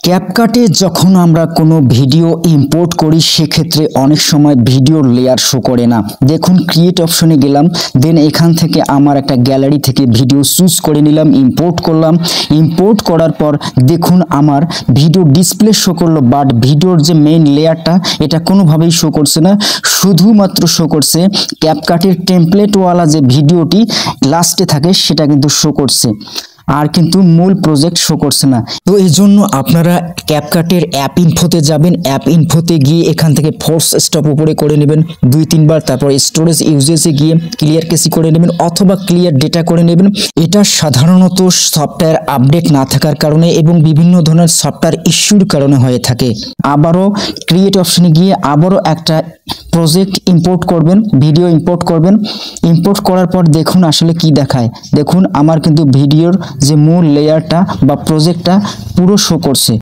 ক্যাপকাটে যখন আমরা কোনো ভিডিও ইম্পোর্ট করি সেক্ষেত্রে অনেক সময় ভিডিওর লেয়ার শো করে না। দেখুন ক্রিয়েট অপশনে গেলাম, দেন এখান থেকে আমার একটা গ্যালারি থেকে ভিডিও চুজ করে নিলাম, ইম্পোর্ট করলাম। ইম্পোর্ট করার পর দেখুন আমার ভিডিও ডিসপ্লে শো করলো, বাট ভিডিওর যে মেইন লেয়ারটা এটা কোনোভাবেই শো করছে না, শুধুমাত্র শো করছে ক্যাপকাটের টেমপ্লেটওয়ালা যে ভিডিওটি লাস্টে থাকে সেটা কিন্তু শো করছে, আর কিন্তু মূল প্রজেক্ট শো করছে না। তো এই জন্য আপনারা ক্যাপকাটের অ্যাপ ইনফোতে যাবেন, অ্যাপ ইনফোতে গিয়ে এখান থেকে ফোর্স স্টপ উপরে করে নেবেন 2-3 বার, তারপর স্টোরেজ ইউজেসে গিয়ে ক্লিয়ার কেসি করে নেবেন অথবা ক্লিয়ার ডেটা করে নেবেন। এটা সাধারণত সফটওয়্যার আপডেট না থাকার কারণে এবং বিভিন্ন ধরনের সফটওয়্যার ইস্যুর কারণে হয়ে থাকে। আবারও ক্রিয়েট অপশনে গিয়ে আবারও একটা প্রজেক্ট ইম্পোর্ট করবেন, ভিডিও ইম্পোর্ট করবেন। ইম্পোর্ট করার পর দেখুন আসলে কি দেখায়। দেখুন আমার কিন্তু ভিডিওর যে মূল লেয়ারটা বা প্রজেক্টটা পুরো শো করছে।